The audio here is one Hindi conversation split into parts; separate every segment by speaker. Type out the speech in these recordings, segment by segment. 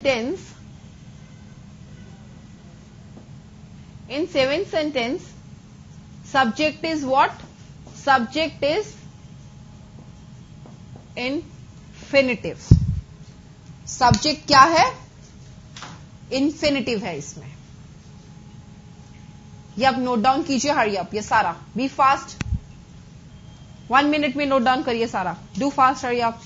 Speaker 1: sentence, in seventh sentence, subject is what? Subject is infinitive. Subject क्या है? इन्फिनिटिव है इसमें. ये अब नोट डाउन कीजिए, हरी अप, ये सारा. Be fast. 1 मिनट में नोट डाउन करिए सारा. Do fast, hurry up.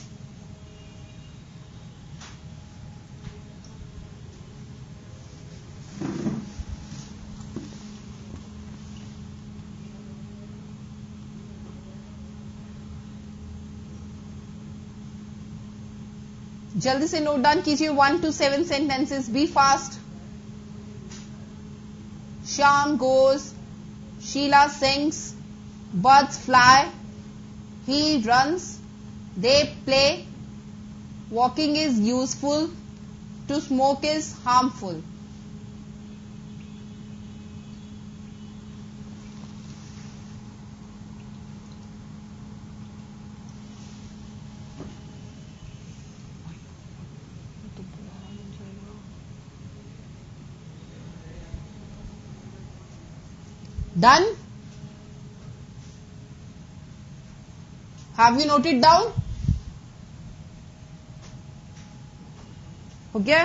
Speaker 1: जल्दी से नोट डाउन कीजिए. 1 to 7 sentences. Be fast. Shyam goes. Sheila sings. Birds fly. He runs. They play. Walking is useful. To smoke is harmful. Done? Have you noted down? हो गया?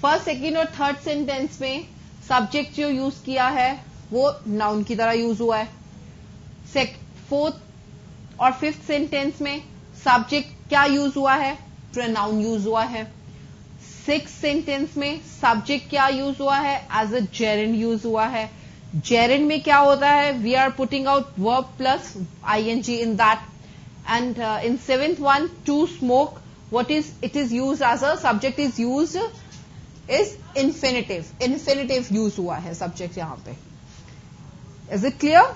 Speaker 1: फर्स्ट, सेकेंड और थर्ड सेंटेंस में सब्जेक्ट जो यूज किया है वो नाउन की तरह यूज हुआ है. फोर्थ और फिफ्थ सेंटेंस में सब्जेक्ट क्या यूज हुआ है? प्रोनाउन यूज हुआ है. सिक्स सेंटेंस में सब्जेक्ट क्या यूज हुआ है? एज अ जेरेंड यूज हुआ है. जेरेंड में क्या होता है? We are putting out verb plus ING in that. And in seventh one, to smoke, what is it is use as a subject is use is infinitive. Infinitive use हुआ है सब्जेक्ट यहां पे. Is it clear?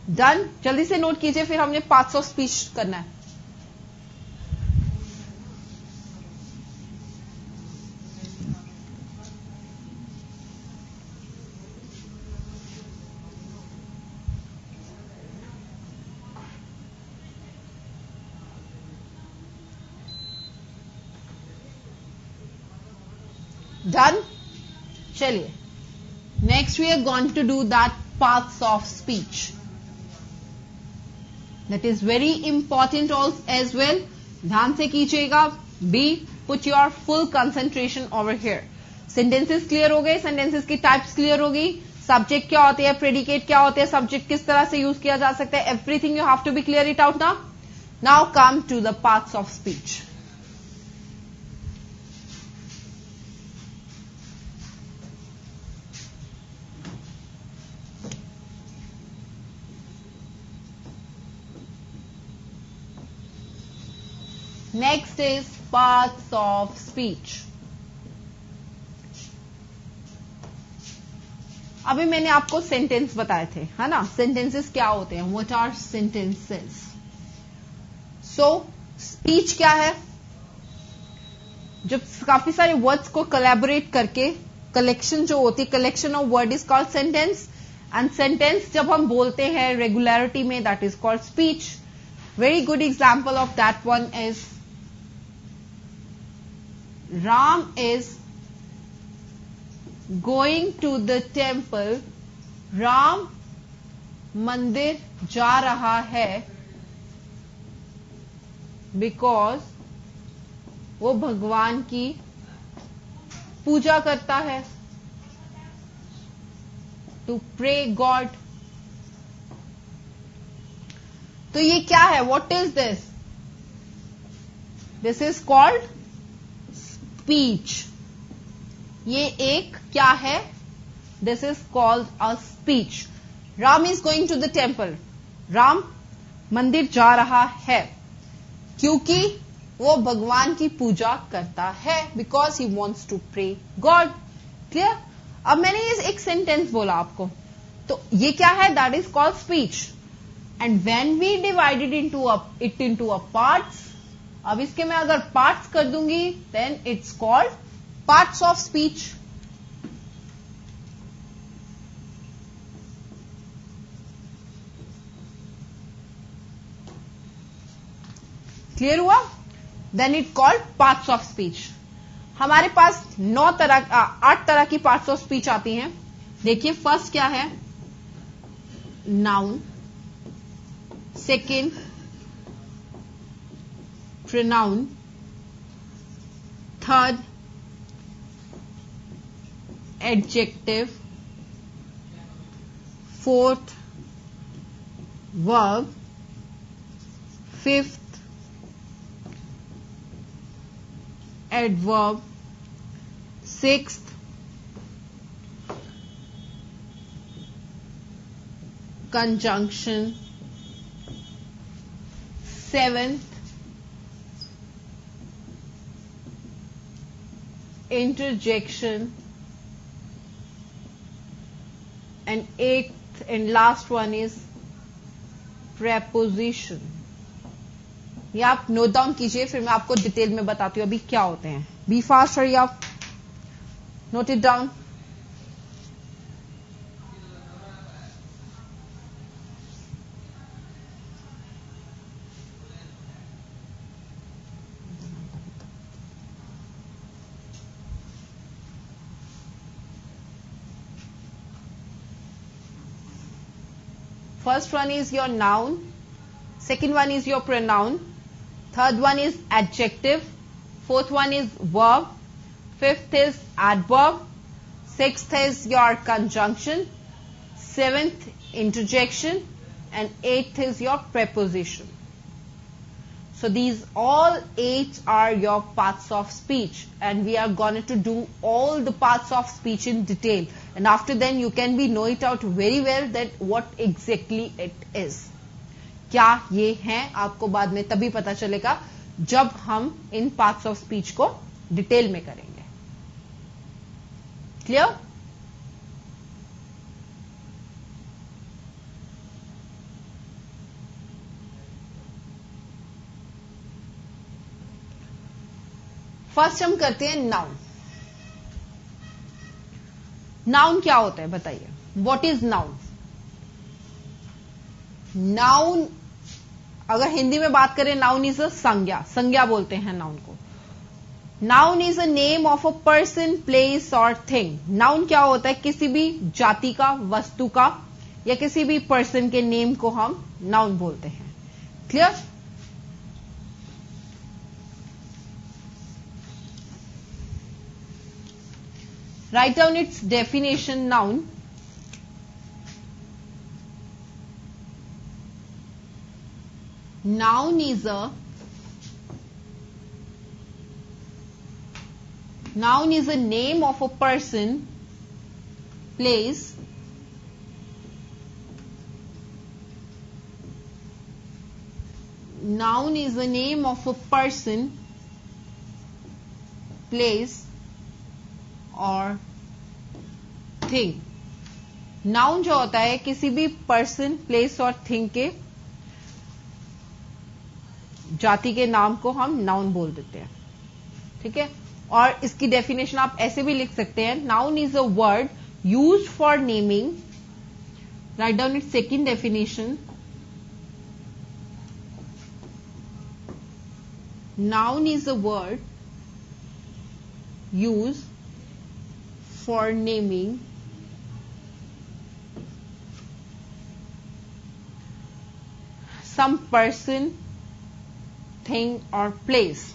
Speaker 1: डन? जल्दी से नोट कीजिए, फिर हमने पार्ट्स ऑफ स्पीच करना है. Done? चलिए, next we are going to do that parts of speech. That is very important as well. ध्यान से कीजिएगा. B, put your full concentration over here. Sentences clear हो गए. Sentences की types clear होगी. Subject क्या होते हैं? Predicate क्या होते हैं? Subject किस तरह से use किया जा सकता है? Everything you have to be clear it out now. Now come to the parts of speech. Next is parts of speech. अभी मैंने आपको सेंटेंस बताए थे, है ना? सेंटेंसेस क्या होते हैं? What are sentences? So, speech क्या है? जब काफी सारे वर्ड्स को कोलैबोरेट करके कलेक्शन जो होती है, collection of word is called sentence. And sentence जब हम बोलते हैं रेगुलरिटी में, that is called speech. Very good example of that one is Ram is going to the temple. Ram मंदिर जा रहा है because वो भगवान की पूजा करता है. To pray God. तो ये क्या है? What is this? This is called speech. ये एक क्या है? This is called a speech. Ram is going to the temple. Ram मंदिर जा रहा है क्योंकि वो भगवान की पूजा करता है. Because he wants to pray God. Clear? अब मैंने ये एक सेंटेंस बोला आपको, तो ये क्या है? That is called speech. And when we divided it into a parts, अब इसके मैं अगर पार्ट्स कर दूंगी, then it's called parts of speech. Clear हुआ? Then it called parts of speech. हमारे पास 8 तरह की पार्ट्स ऑफ स्पीच आती हैं. देखिए फर्स्ट क्या है? Noun, second pronoun, third adjective, fourth verb, fifth adverb, sixth conjunction, seventh interjection, and eighth and last one is preposition. ये आप नोट डाउन कीजिए, फिर मैं आपको डिटेल में बताती हूं अभी क्या होते हैं. Be fast, hurry up, note it down. First one is your noun, second one is your pronoun, third one is adjective, fourth one is verb, fifth is adverb, sixth is your conjunction, seventh interjection, and eighth is your preposition. So these all 8 are your parts of speech, and we are going to do all the parts of speech in detail, and after then you can know it out very well that what exactly it is. क्या ये हैं आपको बाद में तभी पता चलेगा जब हम इन पार्ट्स ऑफ स्पीच को डिटेल में करेंगे. क्लियर? फर्स्ट हम करते हैं नाउन. नाउन क्या होता है बताइए? What is noun? नाउन अगर हिंदी में बात करें, नाउन इज अ संज्ञा. संज्ञा बोलते हैं नाउन को. Noun is a name of a person, place और थिंग. नाउन क्या होता है? किसी भी जाति का, वस्तु का या किसी भी पर्सन के नेम को हम नाउन बोलते हैं. Clear? Right down its definition. Noun, noun is a name of a person, place, noun is a name of a person, place और thing. नाउन जो होता है किसी भी पर्सन, प्लेस और थिंग के जाति के नाम को हम नाउन बोल देते हैं. ठीक है? और इसकी डेफिनेशन आप ऐसे भी लिख सकते हैं. Noun is a word used for naming. Right down it's second definition. Noun is a word used for naming some person, thing or place.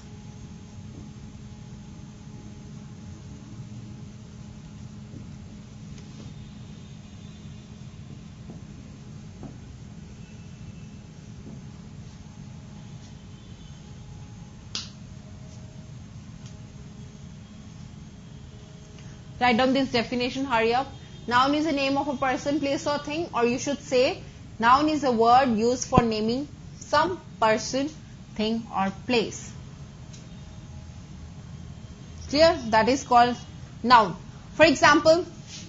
Speaker 1: Write down this definition, hurry up. Noun is a name of a person, place or thing, or you should say noun is a word used for naming some person, thing or place. Clear? That is called noun. For example,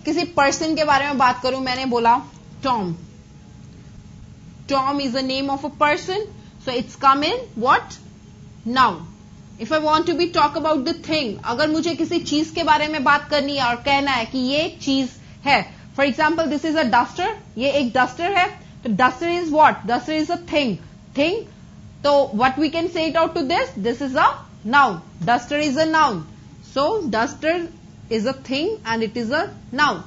Speaker 1: किसी person के बारे में बात करूं, मैंने बोला Tom. Tom is a name of a person, so it's come in what? Noun. If I want to be talk about the thing, अगर मुझे किसी चीज के बारे में बात करनी है और कहना है कि ये चीज है, for example, this is a duster. ये एक duster है, तो duster is what? Duster is a thing. Thing तो what we can say it out to this is a noun. Duster is a noun. So duster is a thing and it is a noun.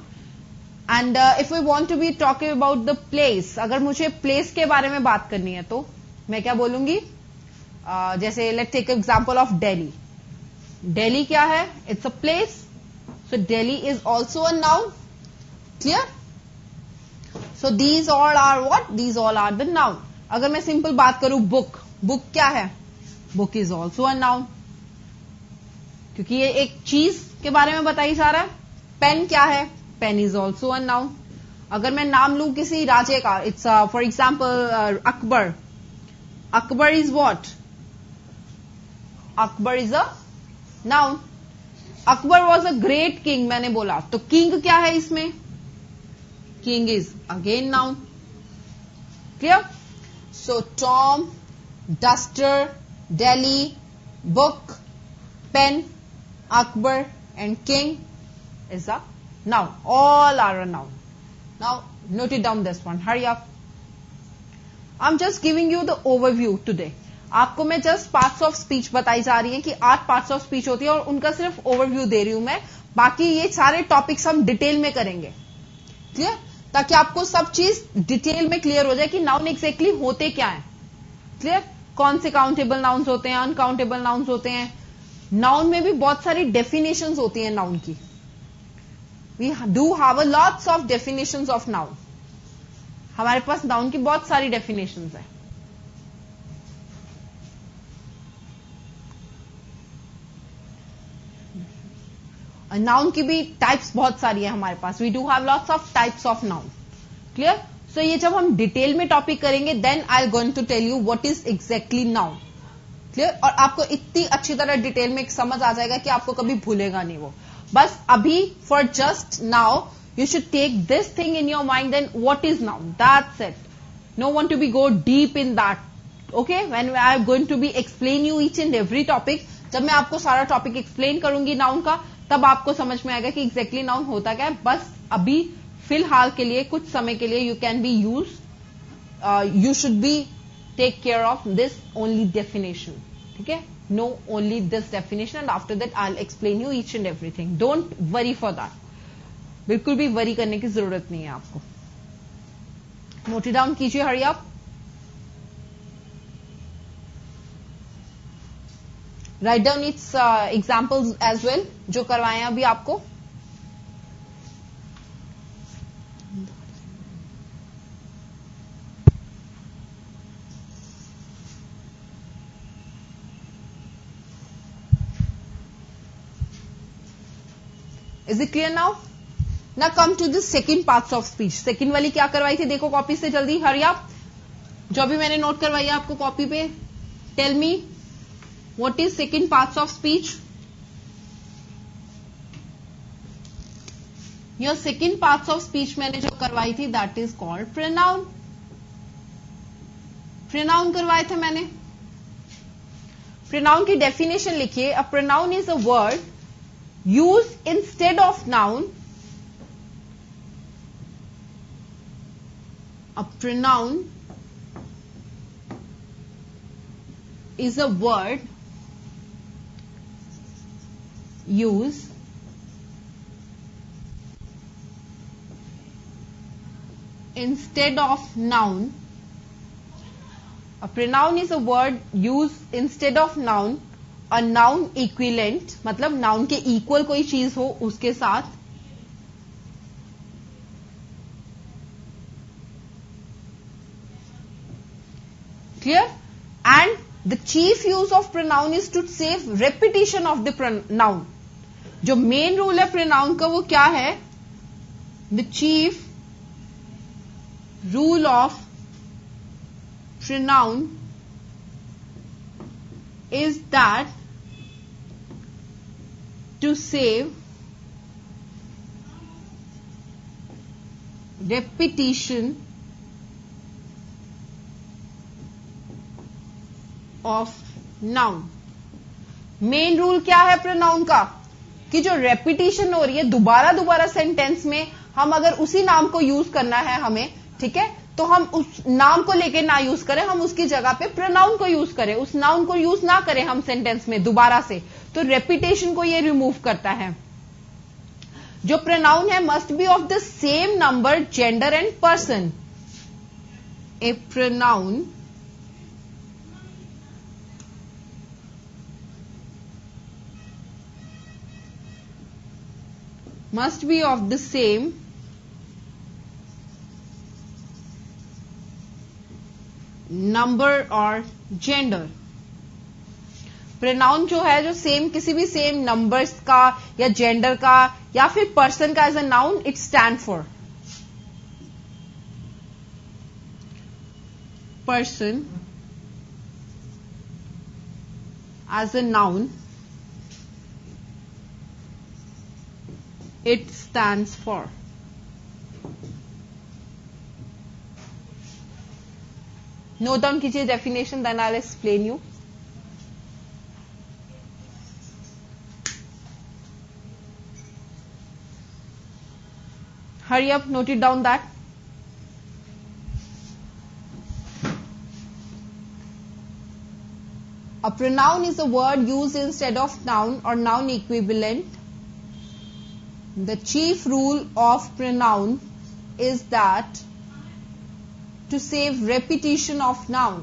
Speaker 1: And if we want to be talking about the place, अगर मुझे place के बारे में बात करनी है तो मैं क्या बोलूंगी? जैसे let's take example of Delhi. Delhi क्या है? It's a place. So Delhi is also a noun. Clear? So these all are what? These all are the noun. अगर मैं सिंपल बात करूं book, book क्या है? Book is also a noun. क्योंकि ये एक चीज के बारे में बताई जा रहा है. पेन क्या है? Pen is also a noun. अगर मैं नाम लूं किसी राजे का, it's for example Akbar. Akbar is what? Akbar is a noun. Akbar was a great king मैंने बोला, तो किंग क्या है इसमें? King is again noun. Clear? So Tom, duster, Delhi, book, pen, Akbar and king is a noun. All are a noun. Now note it down this one. Hurry up. I'm just giving you the overview today. आपको मैं just parts of speech बताई जा रही है कि 8 parts of speech होती है और उनका सिर्फ overview दे रही हूं मैं. बाकी ये सारे topics हम डिटेल में करेंगे. क्लियर? ताकि आपको सब चीज डिटेल में क्लियर हो जाए कि नाउन एग्जैक्टली होते क्या है. क्लियर? कौन से काउंटेबल नाउन्स होते हैं, अनकाउंटेबल नाउन्स होते हैं. नाउन में भी बहुत सारी डेफिनेशंस होती हैं नाउन की. We do have a lots of definitions of noun. हमारे पास नाउन की बहुत सारी डेफिनेशंस है. नाउन की भी टाइप्स बहुत सारी है हमारे पास. We do have lots of types of noun. Clear? So ये जब हम डिटेल में टॉपिक करेंगे then I going to tell you what is exactly noun. Clear? और आपको इतनी अच्छी तरह डिटेल में समझ आ जाएगा कि आपको कभी भूलेगा नहीं वो. बस अभी for just now you should take this thing in your mind, then what is noun, that's it. No want to be go deep in that. Okay, when I am going to be explain you each and every topic, जब मैं आपको सारा टॉपिक एक्सप्लेन करूंगी नाउन का, तब आपको समझ में आएगा कि एग्जैक्टली नाउन होता क्या है. बस अभी फिलहाल के लिए, कुछ समय के लिए you can be use, you should be take care of this only definition. ठीक है? Know only this definition and after that I'll explain you each and everything. Don't worry for that. बिल्कुल भी वरी करने की जरूरत नहीं है आपको. नोट इट डाउन कीजिए. हरी आप. Write down its examples as well जो करवाए हैं अभी आपको. Is it clear now? Now come to the second parts of speech. Second वाली क्या करवाई थी देखो कॉपी से जल्दी. हरी आप. जो भी मैंने नोट करवाई है आपको कॉपी पे. Tell me what is second parts of speech. Your second parts of speech मैंने जो करवाई थी that is called pronoun. Pronoun करवाए थे मैंने. प्रोनाउन की डेफिनेशन लिखिए. A pronoun is a word used instead of noun. A pronoun is a word used instead of noun. A pronoun is a word used instead of noun. A noun equivalent मतलब नाउन के इक्वल कोई चीज हो उसके साथ. Clear? And the chief use of pronoun is to save repetition of the pronoun. जो मेन रूल है प्रोनाउन का वो क्या है? The chief rule of pronoun is that to save repetition of noun. Main rule क्या है प्रोनाउन का? कि जो रेपिटेशन हो रही है दोबारा दोबारा सेंटेंस में, हम अगर उसी नाम को यूज करना है हमें, ठीक है, तो हम उस नाम को लेके ना यूज करें, हम उसकी जगह पे प्रोनाउन को यूज करें, उस नाउन को यूज ना करें हम सेंटेंस में दोबारा से, तो रेपिटेशन को ये रिमूव करता है। जो प्रोनाउन है must be of the same number, gender and person. A pronoun must be of the same number or gender। Pronoun जो है जो सेम किसी भी सेम नंबर्स का या जेंडर का या फिर पर्सन का as a noun it stand for. Person as a noun it stands for। Note down कीजिए definition, then I will explain you. Hurry up, note it down that. A pronoun is a word used instead of noun or noun equivalent। The chief rule of pronoun is that to save repetition of noun,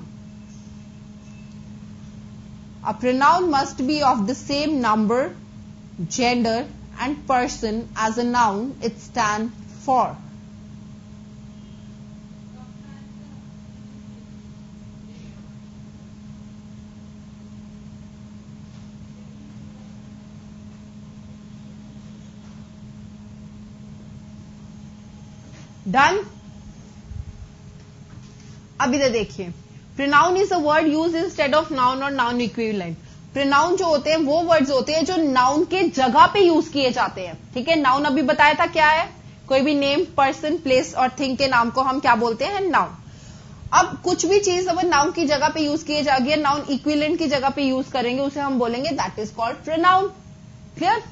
Speaker 1: a pronoun must be of the same number, gender and person as a noun it stands for। Done. अब इधर देखिए, pronoun is a word use instead of noun और नाउन इक्विवेलेंट। प्रोनाउन जो होते हैं वो वर्ड्स होते हैं जो नाउन के जगह पे यूज किए जाते हैं। ठीक है, नाउन अभी बताया था क्या है, कोई भी नेम, पर्सन, प्लेस और थिंग के नाम को हम क्या बोलते हैं, नाउन। अब कुछ भी चीज अगर नाउन की जगह पे यूज किए जाएगी, नाउन इक्विवेलेंट की जगह पे यूज करेंगे, उसे हम बोलेंगे that is called pronoun. Clear.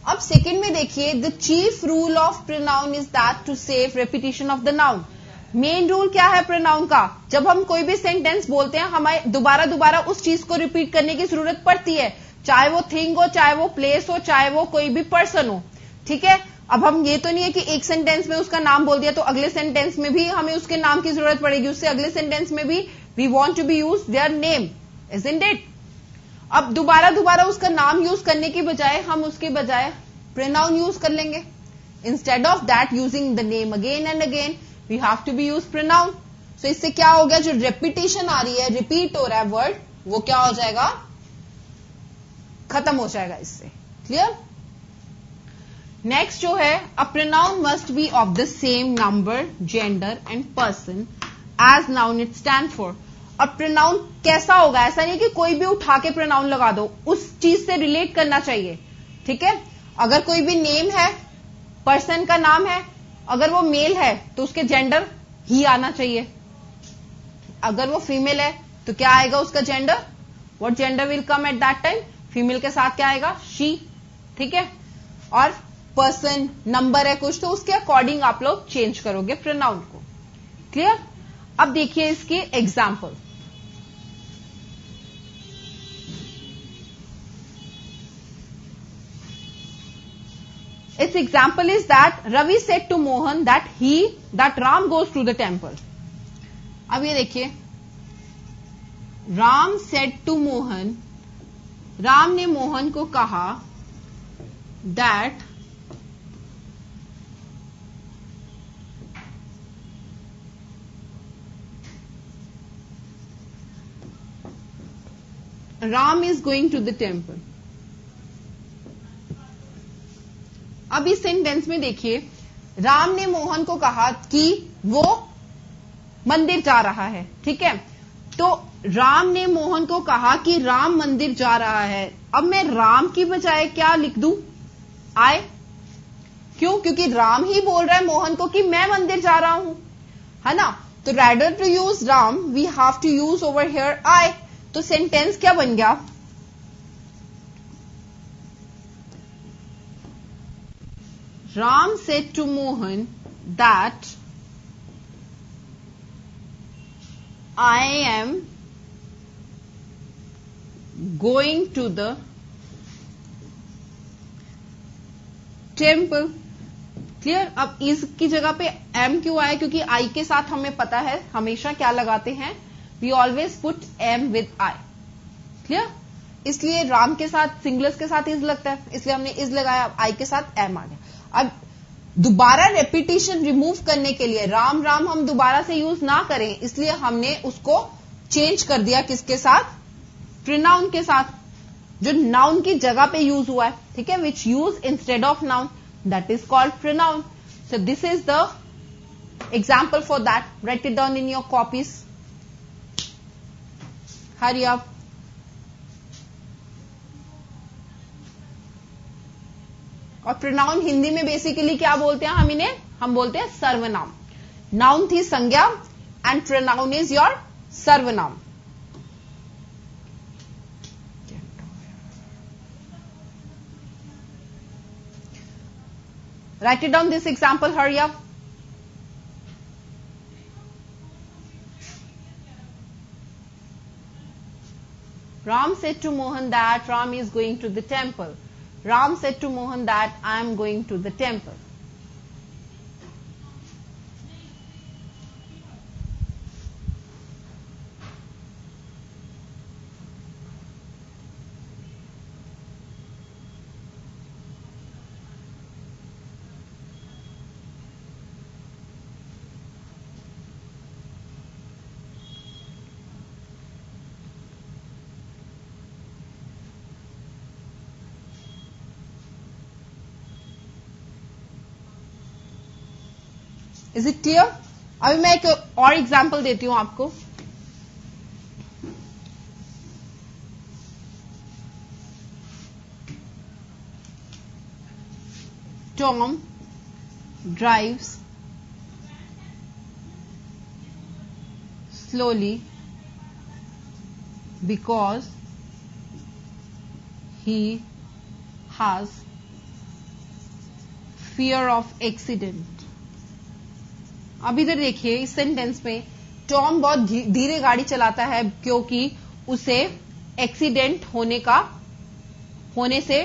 Speaker 1: अब सेकंड में देखिए, the chief rule of pronoun is that to save repetition of the noun. Main rule क्या है प्रोनाउन का, जब हम कोई भी सेंटेंस बोलते हैं हमें दोबारा दोबारा उस चीज को रिपीट करने की जरूरत पड़ती है, चाहे वो थिंग हो, चाहे वो प्लेस हो, चाहे वो कोई भी पर्सन हो। ठीक है, अब हम ये तो नहीं है कि एक सेंटेंस में उसका नाम बोल दिया तो अगले सेंटेंस में भी हमें उसके नाम की जरूरत पड़ेगी, उससे अगले सेंटेंस में भी we want to be use their name, isn't it. अब दोबारा दोबारा उसका नाम यूज करने की बजाय हम उसके बजाय प्रोनाउन यूज कर लेंगे। Instead of that using the name again and again we have to be use pronoun. So इससे क्या हो गया, जो रेपिटेशन आ रही है, रिपीट हो रहा है वर्ड, वो क्या हो जाएगा, खत्म हो जाएगा इससे। क्लियर। नेक्स्ट जो है, a pronoun must be of the same number, gender and person as noun it stand for. अब प्रोनाउन कैसा होगा, ऐसा नहीं कि कोई भी उठा के प्रोनाउन लगा दो, उस चीज से रिलेट करना चाहिए। ठीक है, अगर कोई भी नेम है, पर्सन का नाम है, अगर वो मेल है तो उसके जेंडर ही आना चाहिए। अगर वो फीमेल है तो क्या आएगा उसका gender, what gender will come at that time, female के साथ क्या आएगा, शी। ठीक है, और पर्सन नंबर है कुछ तो उसके अकॉर्डिंग आप लोग चेंज करोगे प्रोनाउन को। क्लियर। अब देखिए इसके example. Its example is that Ravi said to Mohan that Ram goes to the temple। अब ये देखिए, Ram said to Mohan, Ram ने मोहन को कहा that Ram is going to the temple। अब इस सेंटेंस में देखिए, राम ने मोहन को कहा कि वो मंदिर जा रहा है। ठीक है, तो राम ने मोहन को कहा कि राम मंदिर जा रहा है। अब मैं राम की बजाय क्या लिख दूं, आई। क्यों, क्योंकि राम ही बोल रहा है मोहन को कि मैं मंदिर जा रहा हूं, है ना। तो rather to use Ram we have to use over here I. तो सेंटेंस क्या बन गया, Ram said to Mohan that I am going to the temple. Clear. अब इज की जगह पे एम क्यों आया? क्योंकि आई के साथ हमें पता है हमेशा क्या लगाते हैं, we always put am with I. Clear. इसलिए राम के साथ सिंगुलर्स के साथ इज लगता है, इसलिए हमने इज लगाया, आई के साथ एम आ गया। अब दोबारा रेपिटेशन रिमूव करने के लिए राम राम हम दोबारा से यूज ना करें, इसलिए हमने उसको चेंज कर दिया किसके साथ? प्रोनाउन के साथ, जो नाउन की जगह पे यूज हुआ है। ठीक है, विच use instead of noun, that is called pronoun. So this is the example for that. Right it down in your copies, hurry up. और प्रोनाउन हिंदी में बेसिकली क्या बोलते हैं हम इन्हें? हम बोलते हैं सर्वनाम। नाउन थी संज्ञा एंड प्रोनाउन इज योर सर्वनाम। Write it down this example, hurry up. Ram said to Mohan that Ram is going to the temple. Ram said to Mohan that I am going to the temple. Is it clear? अभी मैं एक और एग्जाम्पल देती हूं आपको। Tom drives slowly because he has fear of accident. अब इधर देखिए इस सेंटेंस में टॉम बहुत धीरे गाड़ी चलाता है क्योंकि उसे एक्सीडेंट होने से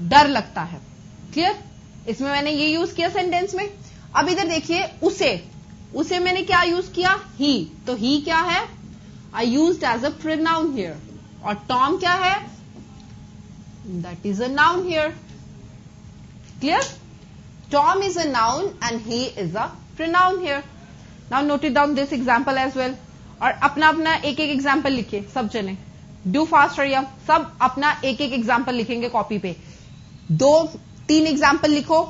Speaker 1: डर लगता है। क्लियर? इसमें मैंने ये यूज किया सेंटेंस में। अब इधर देखिए उसे मैंने क्या यूज किया? ही। तो ही क्या है? I used as a pronoun here. और टॉम क्या है? That is a noun here. Clear? Tom is a noun and he is a pronoun here. Now note it down this example as well. और अपना अपना एक एक एग्जाम्पल लिखिए सब जने। डू फास्ट हरिया। सब अपना एक एक एग्जाम्पल लिखेंगे कॉपी पे। 2-3 एग्जाम्पल लिखो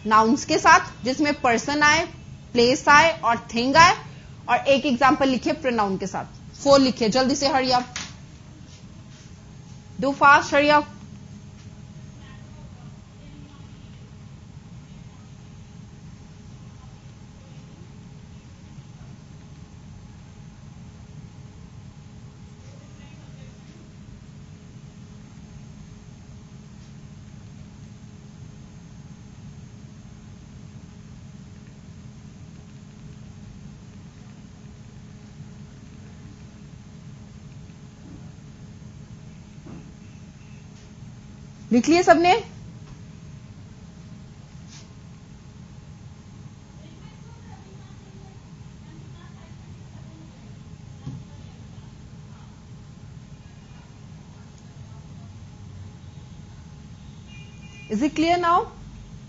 Speaker 1: नाउन्स के साथ जिसमें पर्सन आए, प्लेस आए और थिंग आए, और एक एग्जाम्पल लिखिए प्रोनाउन के साथ। 4 लिखिए जल्दी से, हरिया। डू फास्ट हरिया। लिख लिए सबने? Is it clear now?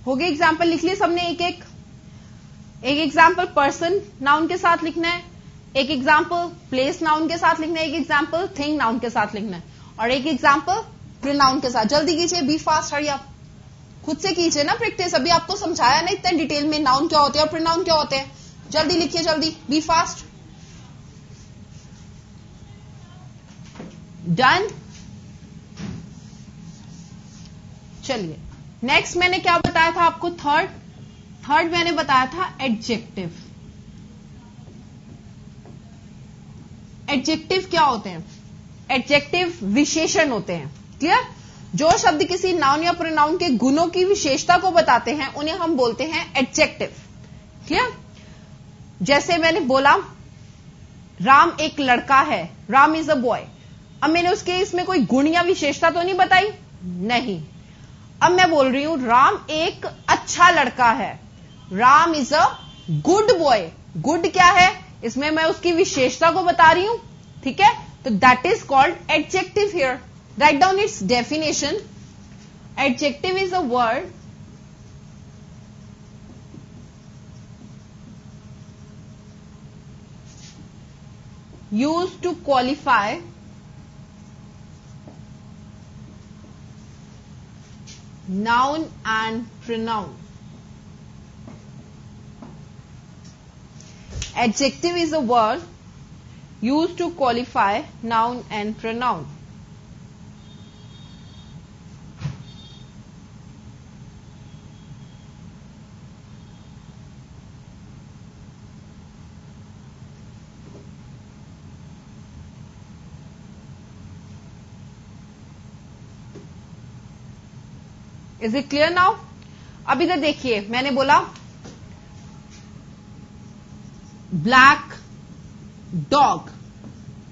Speaker 1: हो गए एग्जाम्पल? लिख लिए सबने एक एक? एक एग्जाम्पल पर्सन नाउन के साथ लिखना है, एक एग्जाम्पल प्लेस नाउन के साथ लिखना है, एक एग्जाम्पल थिंग नाउन के साथ लिखना है, और एक एग्जाम्पल प्रोनाउन के साथ। जल्दी कीजिए, बी फास्ट, हरी आप। खुद से कीजिए ना प्रैक्टिस। अभी आपको समझाया ना इतने डिटेल में नाउन क्या होते हैं और प्रोनाउन क्या होते हैं। जल्दी लिखिए, जल्दी, बी फास्ट। डन। चलिए नेक्स्ट मैंने क्या बताया था आपको? थर्ड मैंने बताया था एडजेक्टिव। एडजेक्टिव क्या होते हैं? एडजेक्टिव विशेषण होते हैं। क्लियर? जो शब्द किसी नाउन या प्रोनाउन के गुणों की विशेषता को बताते हैं उन्हें हम बोलते हैं एडजेक्टिव। क्लियर? जैसे मैंने बोला राम एक लड़का है, राम इज अ बॉय। अब मैंने उसके इसमें कोई गुण या विशेषता तो नहीं बताई, नहीं। अब मैं बोल रही हूं राम एक अच्छा लड़का है, Ram is a good boy. Good क्या है, इसमें मैं उसकी विशेषता को बता रही हूं, ठीक है। तो that is called adjective here. Right down its definition. Adjective is a word used to qualify noun and pronoun. Adjective is a word used to qualify noun and pronoun. Is it clear now? अब इधर देखिए, मैंने बोला ब्लैक डॉग।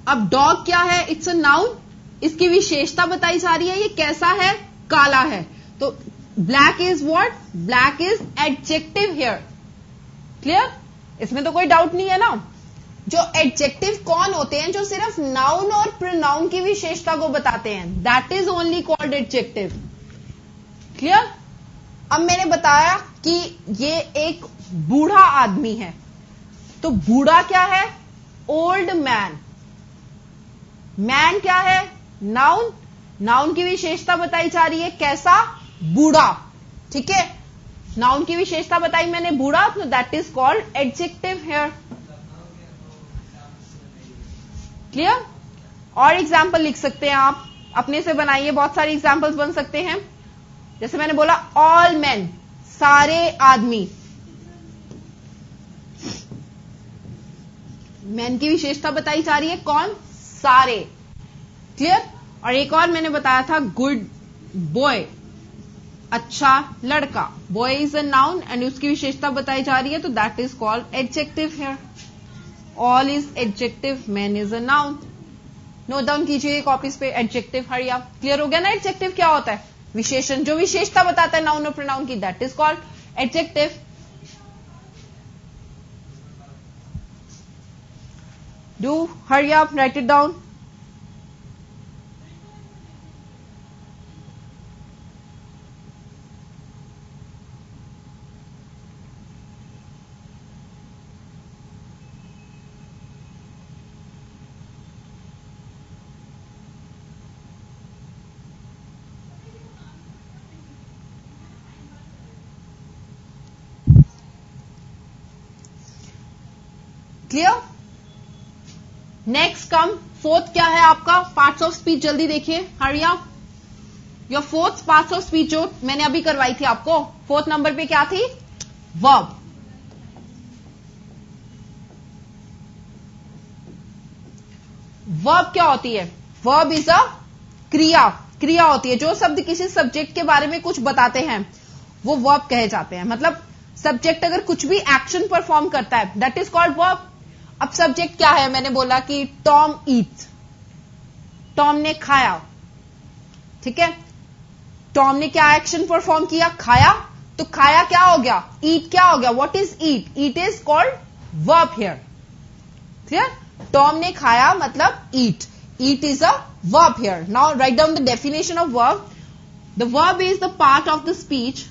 Speaker 1: अब डॉग क्या है, इट्स अ नाउन। इसकी विशेषता बताई जा रही है, ये कैसा है, काला है। तो black is what, black is adjective here. Clear? इसमें तो कोई डाउट नहीं है ना। जो एडजेक्टिव कौन होते हैं, जो सिर्फ नाउन और प्रोनाउन की विशेषता को बताते हैं, that is only called adjective. Clear? अब मैंने बताया कि ये एक बूढ़ा आदमी है, तो बूढ़ा क्या है, ओल्ड मैन। मैन क्या है, नाउन। नाउन की विशेषता बताई जा रही है, कैसा, बूढ़ा। ठीक है, नाउन की विशेषता बताई मैंने, बूढ़ा, तो that is called adjective here. Clear? और एग्जाम्पल लिख सकते हैं आप, अपने से बनाइए, बहुत सारे एग्जाम्पल्स बन सकते हैं। जैसे मैंने बोला ऑल मैन, सारे आदमी। मैन की विशेषता बताई जा रही है, कौन, सारे। क्लियर? और एक और मैंने बताया था गुड बॉय, अच्छा लड़का। Boy is a noun and उसकी विशेषता बताई जा रही है, तो that is called adjective here. All is adjective, man is a noun. Note down कीजिए कॉपीज पे एडजेक्टिव, हरी आप। क्लियर हो गया ना? एडजेक्टिव क्या होता है, विशेषण, जो विशेषता बताता है नाउन और प्रोनाउन की, that is called adjective. Do hurry up, right it down. Clear? Next come fourth क्या है आपका, पार्ट्स ऑफ स्पीच। जल्दी देखिए, हरिया। Your fourth parts of speech जो मैंने अभी करवाई थी आपको, फोर्थ नंबर पे क्या थी, वर्ब। वर्ब क्या होती है, वर्ब इज अ क्रिया। क्रिया होती है, जो शब्द किसी सब्जेक्ट के बारे में कुछ बताते हैं वो वर्ब कहे जाते हैं। मतलब सब्जेक्ट अगर कुछ भी एक्शन परफॉर्म करता है, दैट इज कॉल्ड वर्ब। अब सब्जेक्ट क्या है, मैंने बोला कि टॉम ईट्स, टॉम ने खाया। ठीक है, टॉम ने क्या एक्शन परफॉर्म किया, खाया। तो खाया क्या हो गया, ईट क्या हो गया, what is eat, eat is called verb here. Clear? Tom ने खाया मतलब eat, eat is a verb here. Now write down the definition of verb. The verb is the part of the speech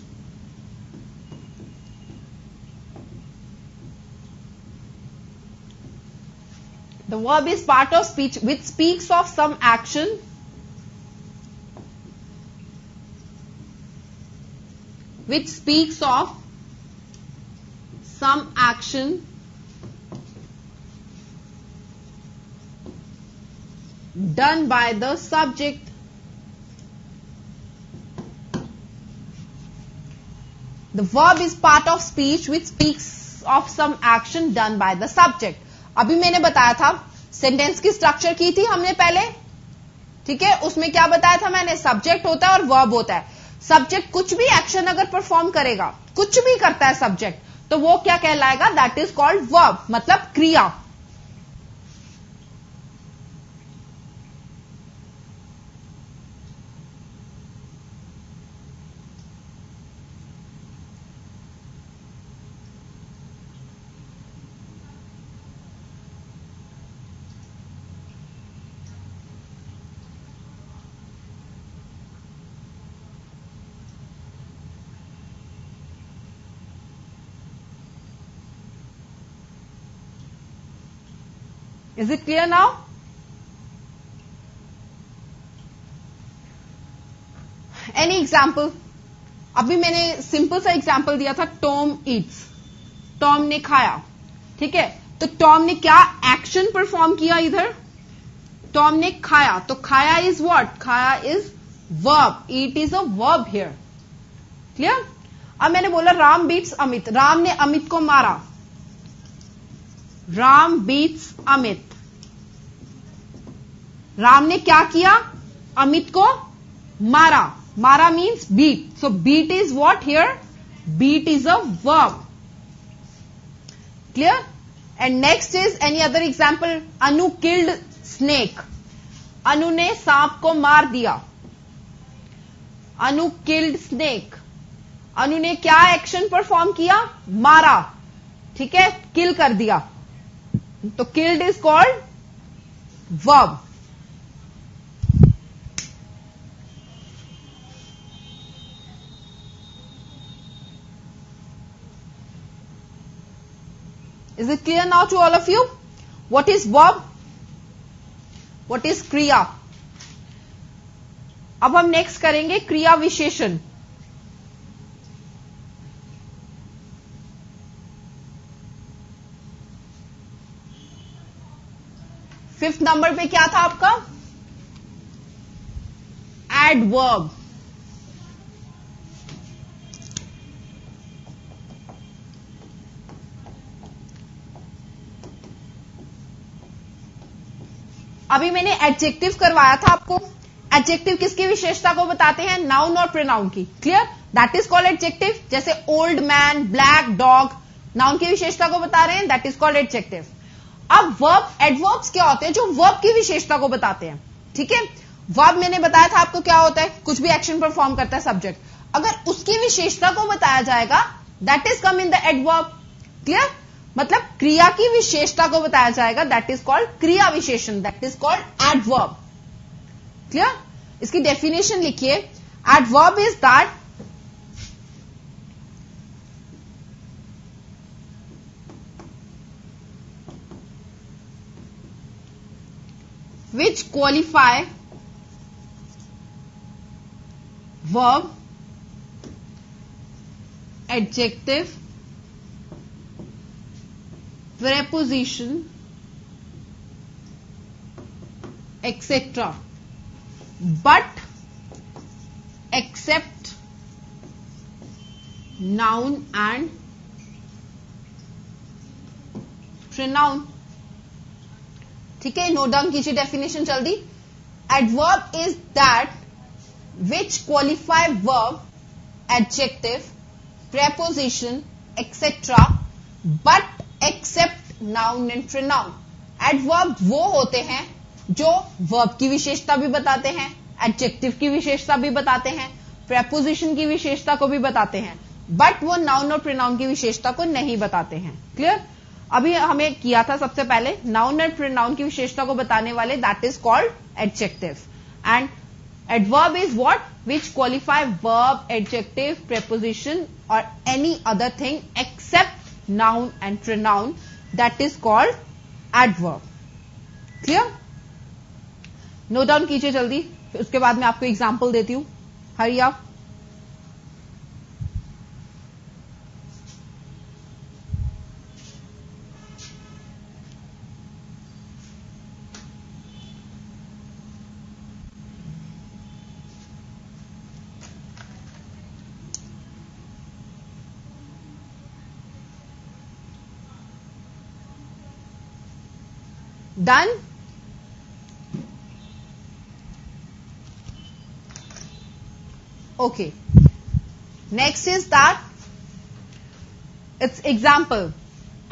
Speaker 1: The verb is part of speech which speaks of some action done by the subject. The verb is part of speech which speaks of some action done by the subject. अभी मैंने बताया था, सेंटेंस की स्ट्रक्चर की थी हमने पहले। ठीक है, उसमें क्या बताया था मैंने, सब्जेक्ट होता है और वर्ब होता है। सब्जेक्ट कुछ भी एक्शन अगर परफॉर्म करेगा, कुछ भी करता है सब्जेक्ट, तो वो क्या कहलाएगा, दैट इज कॉल्ड वर्ब, मतलब क्रिया। Is it clear now? Any example? अभी मैंने सिंपल सा एग्जाम्पल दिया था, टॉम ईट्स, टॉम ने खाया, ठीक है। तो टॉम ने क्या एक्शन परफॉर्म किया इधर? टॉम ने खाया, तो खाया इज व्हाट? खाया is verb, eat is a verb here, clear? अब मैंने बोला राम बीट्स अमित, राम ने अमित को मारा, राम बीट्स अमित, राम ने क्या किया? अमित को मारा, मारा means beat, so beat is what here? Beat is a verb, clear? And next is any other example? Anu killed snake, Anu ने सांप को मार दिया, अनु किल्ड स्नेक, अनु ने क्या एक्शन परफॉर्म किया? मारा, ठीक है, किल कर दिया, तो killed is called verb. Is it clear now to all of you? What is verb? What is क्रिया? अब हम नेक्स्ट करेंगे क्रिया विशेषण। फिफ्थ नंबर पे क्या था आपका? एडवर्ब। अभी मैंने एडजेक्टिव करवाया था आपको। एडजेक्टिव किसकी विशेषता को बताते हैं? नाउन और प्रोनाउन की, clear? That is called adjective. जैसे old man, black dog, noun की विशेषता को बता रहे हैं, दैट इज कॉल्ड एडजेक्टिव। अब वर्ब, एडवर्ब्स क्या होते हैं? जो वर्ब की विशेषता को बताते हैं, ठीक है। वर्ब मैंने बताया था आपको क्या होता है, कुछ भी एक्शन परफॉर्म करता है सब्जेक्ट, अगर उसकी विशेषता को बताया जाएगा that is come in the adverb, clear? मतलब क्रिया की विशेषता को बताया जाएगा, दैट इज कॉल्ड क्रिया विशेषण, that is called adverb, clear? इसकी डेफिनेशन लिखिए। Adverb is that which qualify verb, adjective, preposition, etc. but except noun and pronoun, ठीक है। नोट डाउन कीजिए डेफिनेशन जल्दी। Adverb is that which qualify verb, adjective, preposition etcetera but except noun and pronoun. Adverb वो होते हैं जो वर्ब की विशेषता भी बताते हैं, एडजेक्टिव की विशेषता भी बताते हैं, प्रेपोजिशन की विशेषता को भी बताते हैं, बट वो नाउन और प्रोनाउन की विशेषता को नहीं बताते हैं, क्लियर? अभी हमें किया था सबसे पहले नाउन और प्रोनाउन की विशेषता को बताने वाले, that is called adjective. And adverb is what? Which qualify verb, adjective, preposition और any other thing except noun and pronoun, that is called adverb, clear? Note down कीजिए जल्दी, फिर उसके बाद मैं आपको एग्जाम्पल देती हूं। हरी आप। Done? Okay. Next is that it's example.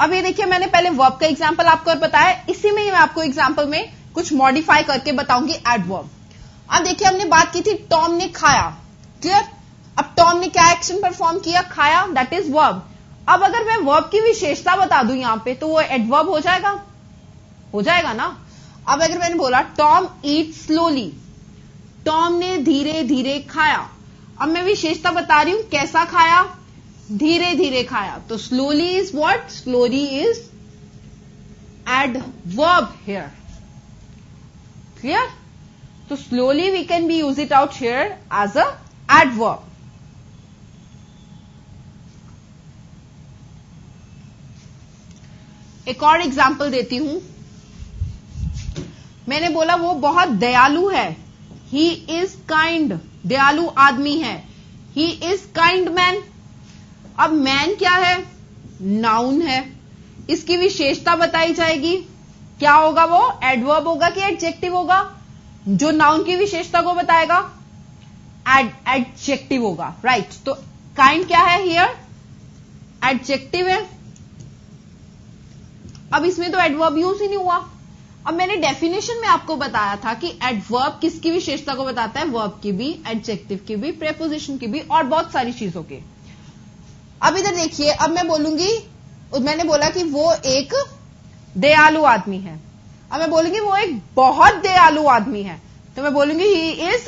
Speaker 1: अब ये देखिए मैंने पहले वर्ब का एग्जाम्पल आपको बताया, इसी में ही मैं आपको एग्जाम्पल में कुछ मॉडिफाई करके बताऊंगी एडवर्ब। अब देखिए हमने बात की थी टॉम ने खाया, क्लियर? अब टॉम ने क्या एक्शन परफॉर्म किया? खाया, दैट इज वर्ब। अब अगर मैं वर्ब की विशेषता बता दूं यहां पे तो वो एडवर्ब हो जाएगा, हो जाएगा ना? अब अगर मैंने बोला टॉम ईट स्लोली, टॉम ने धीरे धीरे खाया, अब मैं विशेषता बता रही हूं कैसा खाया? धीरे धीरे खाया, तो slowly is what? Slowly is adverb here. Clear? So slowly we can be use it out here as a adverb. एक और एग्जाम्पल देती हूं. मैंने बोला वो बहुत दयालु है. He is kind. दयालु आदमी है. He is kind man. अब मैन क्या है? नाउन है. इसकी विशेषता बताई जाएगी. क्या होगा वो? एडवर्ब होगा कि एडजेक्टिव होगा? जो नाउन की विशेषता को बताएगा एडजेक्टिव होगा. राइट. तो काइंड क्या है हियर? एडजेक्टिव है. अब इसमें तो एडवर्ब यूज ही नहीं हुआ. अब मैंने डेफिनेशन में आपको बताया था कि एडवर्ब किसकी विशेषता को बताता है? वर्ब की भी, एडजेक्टिव की भी, प्रेपोजिशन की भी और बहुत सारी चीजों के. अब इधर देखिए. अब मैं बोलूंगी, मैंने बोला कि वो एक दयालु आदमी है. अब मैं बोलूंगी वो एक बहुत दयालु आदमी है. तो मैं बोलूंगी he is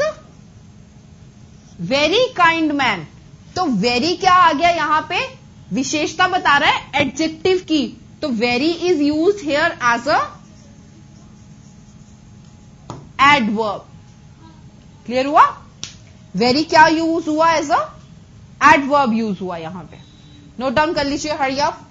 Speaker 1: very kind man. तो वेरी क्या आ गया यहां पे? विशेषता बता रहा है एडजेक्टिव की. तो very is use here as a adverb. Clear हुआ? वेरी क्या यूज हुआ? एज अ एडवर्ब यूज हुआ यहां पे. नोट डाउन कर लीजिए. Hurry up.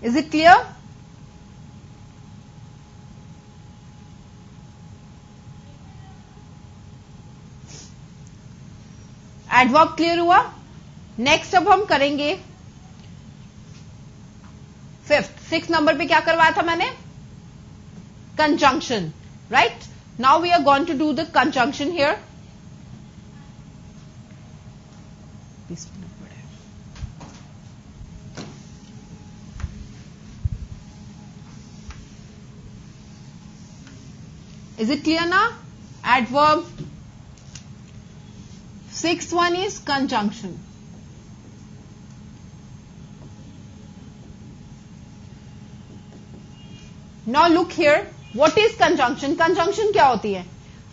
Speaker 1: Is it clear? Adverb clear हुआ. नेक्स्ट अब हम करेंगे फिफ्थ. 6 नंबर पे क्या करवाया था मैंने? Conjunction. Right. Now we are going to do the conjunction here. Is it clear now? Adverb. 6th one is conjunction. Now look here. What is conjunction? Conjunction क्या होती है?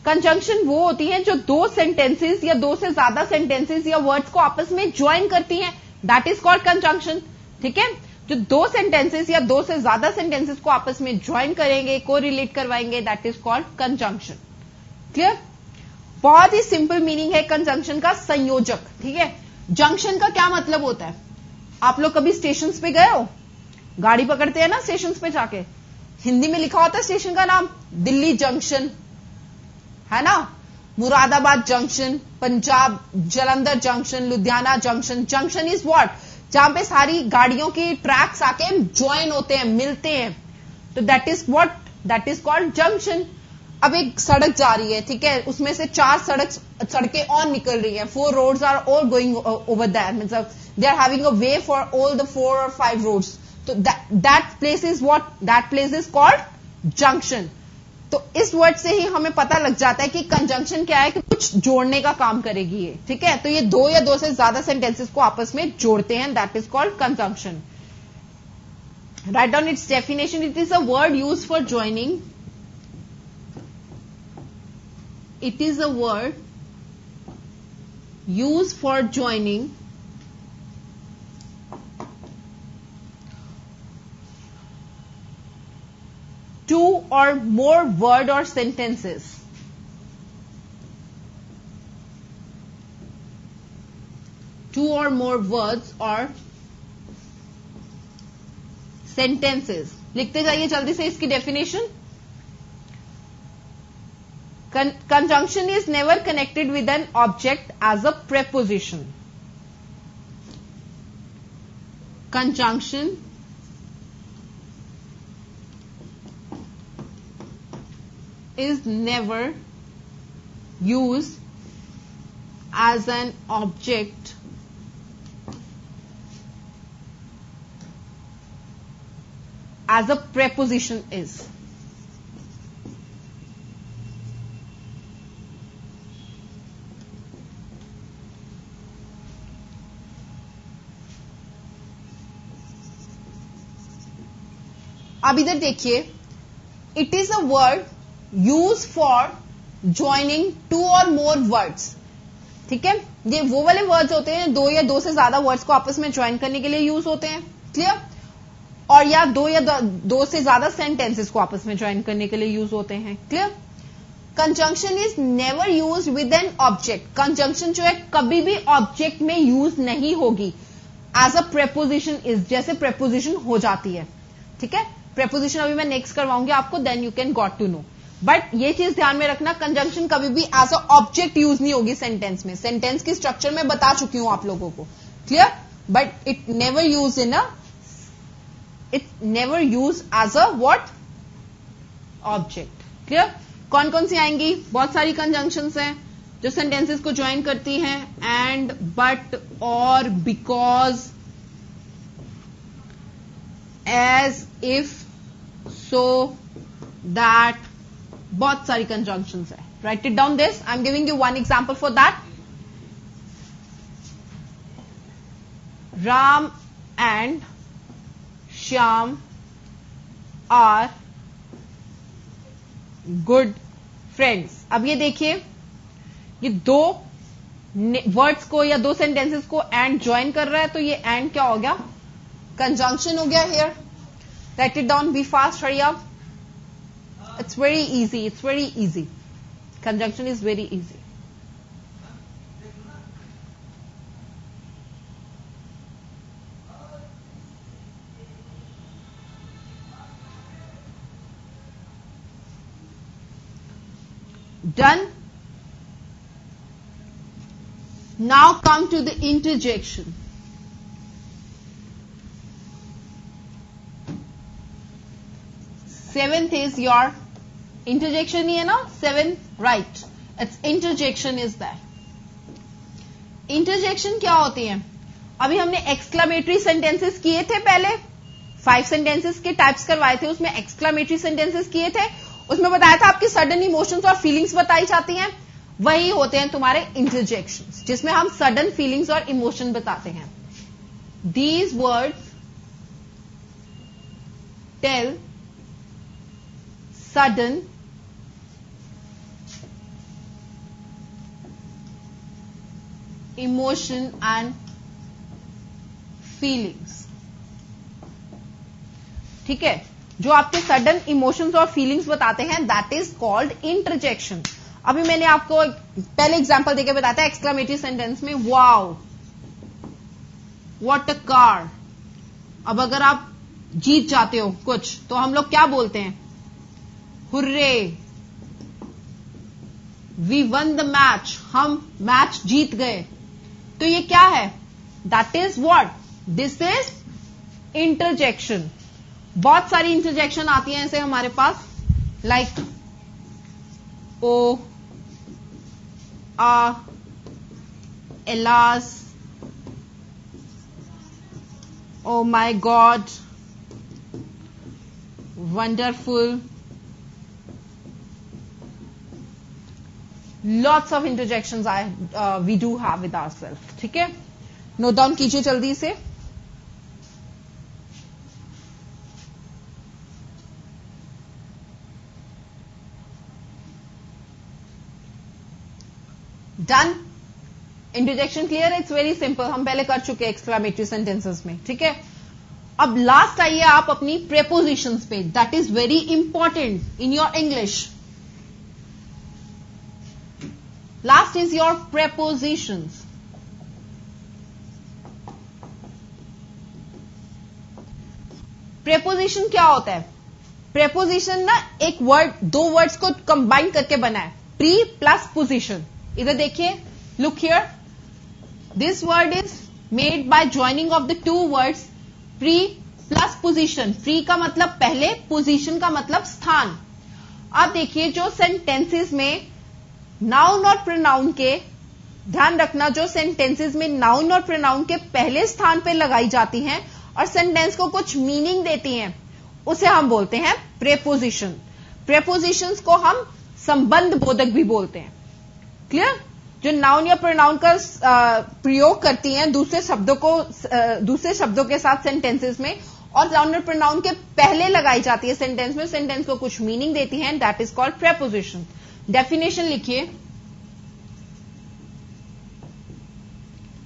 Speaker 1: Conjunction वो होती है जो दो sentences या दो से ज्यादा sentences या words को आपस में join करती हैं. That is called conjunction. ठीक है? जो दो सेंटेंसेस या दो से ज्यादा सेंटेंसेस को आपस में ज्वाइन करेंगे, को रिलेट करवाएंगे, that is called conjunction. Clear? बहुत ही सिंपल मीनिंग है कंजंक्शन का. संयोजक. ठीक है? जंक्शन का क्या मतलब होता है? आप लोग कभी स्टेशन पे गए हो? गाड़ी पकड़ते हैं ना स्टेशन पे जाके. हिंदी में लिखा होता है स्टेशन का नाम. दिल्ली जंक्शन है ना, Moradabad junction, Punjab Jalandhar junction, Ludhiana junction. Junction is what? जहां पे सारी गाड़ियों की ट्रैक्स आके ज्वाइन होते हैं, मिलते हैं. तो that is what? That is called junction. अब एक सड़क जा रही है. ठीक है? उसमें से 4 सड़कें और निकल रही हैं. 4 roads are all going over that. मतलब they are having a way for all the 4 or 5 roads. तो that place is what? That place is called junction. तो इस वर्ड से ही हमें पता लग जाता है कि कंजंक्शन क्या है, कि कुछ जोड़ने का काम करेगी ये. ठीक है? तो ये दो या दो से ज्यादा सेंटेंसेस को आपस में जोड़ते हैं. That is called conjunction. Right down its definition. It is a word use for joining. It is a word use for joining two or more word or sentences. Two or more words or sentences. लिखते जाइए जल्दी से इसकी definition. Conjunction is never connected with an object as a preposition. Conjunction is never used as an object as a preposition is. अब इधर देखिए, it is a word use for joining two और मोर वर्ड्स. ठीक है, ये वो वाले वर्ड्स होते हैं दो या दो से ज्यादा वर्ड्स को आपस में ज्वाइन करने के लिए यूज होते हैं. क्लियर? और या दो से ज्यादा सेंटेंसेस को आपस में ज्वाइन करने के लिए यूज होते हैं. Clear? Conjunction is never use with an object. Conjunction जो है कभी भी ऑब्जेक्ट में यूज नहीं होगी. एज अ प्रेपोजिशन इज, जैसे प्रेपोजिशन हो जाती है. ठीक है, प्रेपोजिशन अभी मैं नेक्स्ट करवाऊंगी आपको, then you can got to know. But ये चीज ध्यान में रखना, कंजंक्शन कभी भी एज अ ऑब्जेक्ट यूज नहीं होगी सेंटेंस में. सेंटेंस की स्ट्रक्चर में बता चुकी हूं आप लोगों को. Clear? But it never use as a what? Object. Clear? कौन कौन सी आएंगी? बहुत सारी कंजंक्शंस हैं जो सेंटेंसेस को ज्वाइन करती हैं. एंड, बट, और, because, as, if, so, that. बहुत सारी कंजंक्शंस है. Write it down this. I am giving you one example for that. Ram and Shyam are good friends. अब ये देखिए, ये दो वर्ड्स को या दो सेंटेंसेस को एंड ज्वाइन कर रहा है, तो ये एंड क्या हो गया? कंजंक्शन हो गया here. Write it down, be fast, hurry up. It's very easy. It's very easy. Conjunction is very easy. Done. Now come to the interjection. Seventh is your interjection ही है ना? 7, right. It's interjection is there. Interjection क्या होती है? अभी हमने exclamatory sentences किए थे पहले. 5 sentences के types करवाए थे, उसमें exclamatory sentences किए थे. उसमें बताया था आपकी sudden emotions और feelings बताई जाती हैं. वही होते हैं तुम्हारे interjections, जिसमें हम sudden feelings और emotion बताते हैं. These words tell sudden emotion and feelings. ठीक है, जो आपके सडन इमोशंस और फीलिंग्स बताते हैं, दैट इज कॉल्ड इंटरजेक्शन. अभी मैंने आपको पहले एग्जांपल देके बताया था एक्सक्लेमेटरी सेंटेंस में, वाओ, व्हाट अ कार. अब अगर आप जीत जाते हो कुछ, तो हम लोग क्या बोलते हैं? Hurray, we won the match, हम मैच जीत गए. तो ये क्या है? That is what? This is interjection. बहुत सारी इंटरजेक्शन आती हैं ऐसे हमारे पास, like oh, ah, alas, oh my God, wonderful. Lots of interjections we do have with ourselves. ठीक है, नोट डाउन कीजिए जल्दी से. Done. Interjection clear? It's very simple, हम पहले कर चुके हैं एक्सक्लेमेटरी सेंटेंसेस में. ठीक है, अब लास्ट आइए आप अपनी प्रेपोजिशंस पे. That is very important in your English. Last is your prepositions. Preposition क्या होता है? Preposition ना एक वर्ड, दो वर्ड्स को कंबाइन करके बना है. Pre plus position. इधर देखिए, look here. This word is made by joining of the two words pre plus position. Pre का मतलब पहले, position का मतलब स्थान. अब देखिए, जो सेंटेंसेस में नाउन और प्रोनाउन के, ध्यान रखना, जो सेंटेंसेस में नाउन और प्रोनाउन के पहले स्थान पे लगाई जाती हैं और सेंटेंस को कुछ मीनिंग देती हैं, उसे हम बोलते हैं प्रेपोजिशन। प्रेपोजिशंस को हम संबंध बोधक भी बोलते हैं। क्लियर? जो नाउन या प्रोनाउन का प्रयोग करती हैं दूसरे शब्दों के साथ सेंटेंसेस में, और नाउन और प्रोनाउन के पहले लगाई जाती है सेंटेंस में, सेंटेंस को कुछ मीनिंग देती हैं, that is called preposition. Definition लिखिए,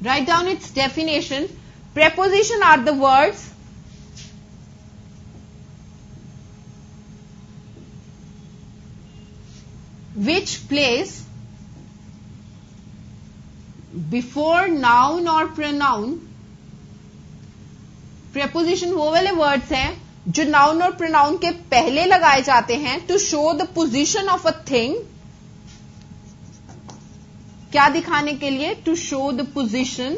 Speaker 1: write down its definition. Preposition are the words which place before noun or pronoun। preposition वो वाले वर्ड्स हैं जो नाउन और प्रोनाउन के पहले लगाए जाते हैं to show the position of a thing. क्या दिखाने के लिए? To show the position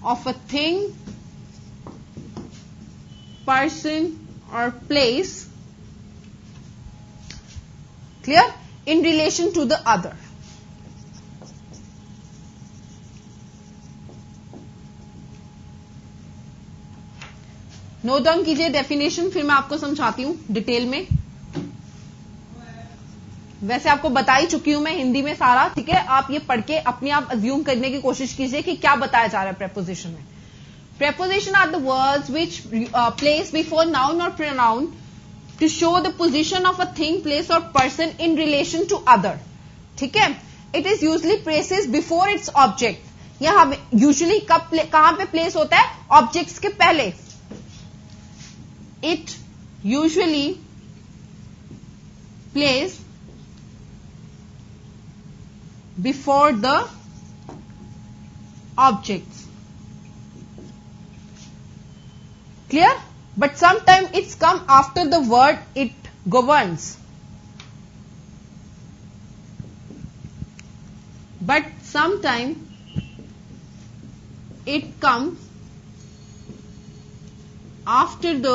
Speaker 1: of a thing, person और place, clear, in relation to the other। Note down कीजिए डेफिनेशन, फिर मैं आपको समझाती हूं डिटेल में। वैसे आपको बता ही चुकी हूं मैं हिंदी में सारा, ठीक है? आप ये पढ़ के अपने आप अज्यूम करने की कोशिश कीजिए कि क्या बताया जा रहा है प्रेपोजिशन में। Preposition are the words which place before noun और pronoun to show the position of a thing, place or person in relation to other। ठीक है? It is usually places before its object। यहां usually कहां पे प्लेस होता है? ऑब्जेक्ट्स के पहले। It usually place before the objects। Clear? But sometimes it's come after the word it governs। But sometimes it comes after the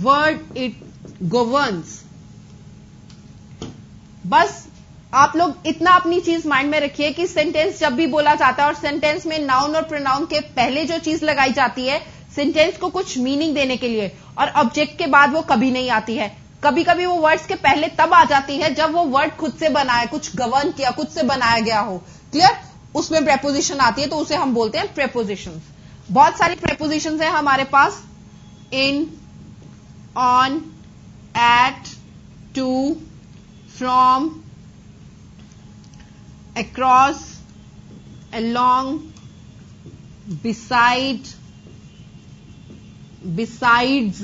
Speaker 1: word it governs। बस आप लोग इतना अपनी चीज माइंड में रखिए कि सेंटेंस जब भी बोला जाता है और सेंटेंस में नाउन और प्रोनाउन के पहले जो चीज लगाई जाती है सेंटेंस को कुछ मीनिंग देने के लिए, और ऑब्जेक्ट के बाद वो कभी नहीं आती है। कभी कभी वो वर्ड्स के पहले तब आ जाती है जब वो वर्ड खुद से बना है, कुछ गवर्न किया, खुद से बनाया गया हो। क्लियर? उसमें प्रेपोजिशन आती है, तो उसे हम बोलते हैं प्रेपोजिशंस। बहुत सारी प्रेपोजिशंस है हमारे पास, in, on, at, to, from, across, along, beside, besides,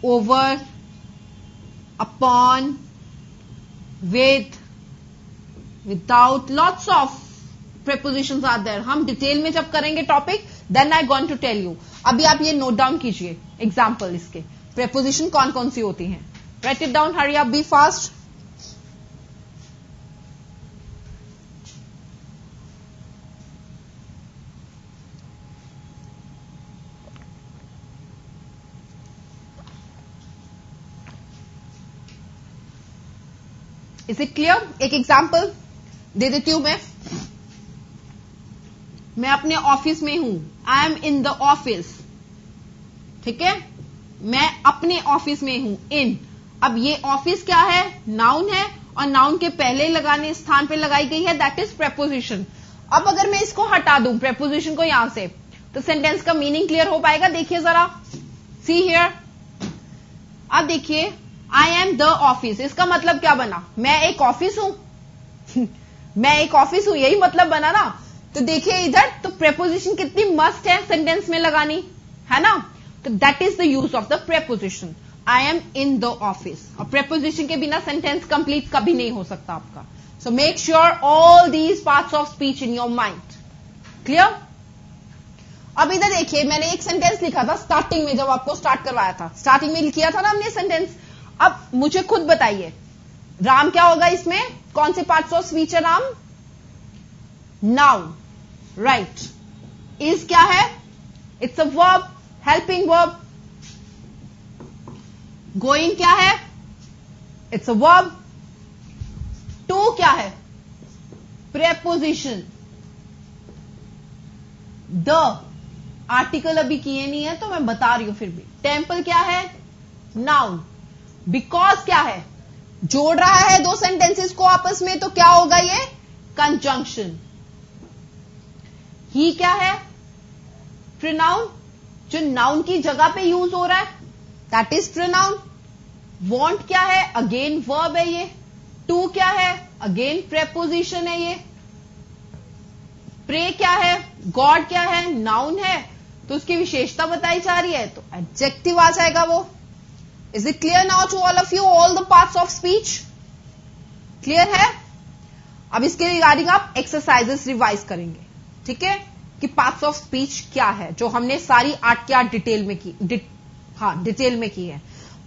Speaker 1: over, upon, with, without, lots of prepositions are there। हम डिटेल में जब करेंगे topic, then I going to tell you। अभी आप ये नोट डाउन कीजिए एग्जाम्पल इसके, प्रेपोजिशन कौन कौन सी होती हैं। Write it down, hurry up, be fast. Is it clear? एक एग्जाम्पल दे देती हूं मैं अपने ऑफिस में हूं, I am in the office. ठीक है? मैं अपने ऑफिस में हूं, इन। अब ये ऑफिस क्या है? नाउन है, और नाउन के पहले लगाने स्थान पे लगाई गई है, दैट इज प्रेपोजिशन। अब अगर मैं इसको हटा दूं प्रेपोजिशन को यहां से, तो सेंटेंस का मीनिंग क्लियर हो पाएगा। देखिए जरा, सी हियर। अब देखिए, आई एम द ऑफिस, इसका मतलब क्या बना? मैं एक ऑफिस हूं मैं एक ऑफिस हूं, यही मतलब बना ना। तो देखिए इधर, तो प्रेपोजिशन कितनी मस्ट है सेंटेंस में लगानी, है ना? तो that is the use of the preposition, I am in the office. और प्रेपोजिशन के बिना सेंटेंस कंप्लीट कभी नहीं हो सकता आपका। So make sure all these parts of speech in your mind. Clear? अब इधर देखिए, मैंने एक सेंटेंस लिखा था स्टार्टिंग में, जब आपको स्टार्ट करवाया था, स्टार्टिंग में किया था ना हमने सेंटेंस। अब मुझे खुद बताइए, राम क्या होगा इसमें? कौन से पार्ट्स ऑफ स्पीच है राम? Noun, right. इज क्या है? It's a verb, helping verb. Going क्या है? It's a verb. टू क्या है? प्रेपोजिशन। द आर्टिकल अभी किए नहीं है तो मैं बता रही हूं फिर भी। टेम्पल क्या है? नाउन। बिकॉज क्या है? जोड़ रहा है दो सेंटेंसेस को आपस में, तो क्या होगा ये? कंजंक्शन। ही क्या है? प्रोनाउन, जो नाउन की जगह पे यूज हो रहा है, दैट इज प्रोनाउन। वांट क्या है? अगेन वर्ब है ये। टू क्या है? अगेन प्रेपोजिशन है ये। प्रे क्या है? गॉड क्या है? नाउन है, तो उसकी विशेषता बताई जा रही है, तो एडजेक्टिव आ जाएगा वो। Is it clear now to all of you, all the parts of speech? Clear है? अब इसके रिगार्डिंग आप एक्सरसाइजेस रिवाइज करेंगे, ठीक है, कि पार्ट्स ऑफ स्पीच क्या है, जो हमने सारी 8 की 8 डिटेल में की, डिटेल में की है।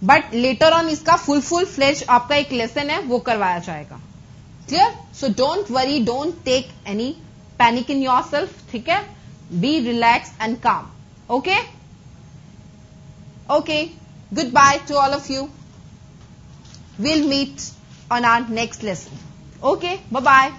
Speaker 1: बट लेटर ऑन इसका फुल फ्लेज आपका एक लेसन है, वो करवाया जाएगा। Clear? So don't worry, don't take any panic in yourself, ठीक है? Be relax and calm. Okay okay, goodbye to all of you. We'll meet on our next lesson. Okay, bye bye.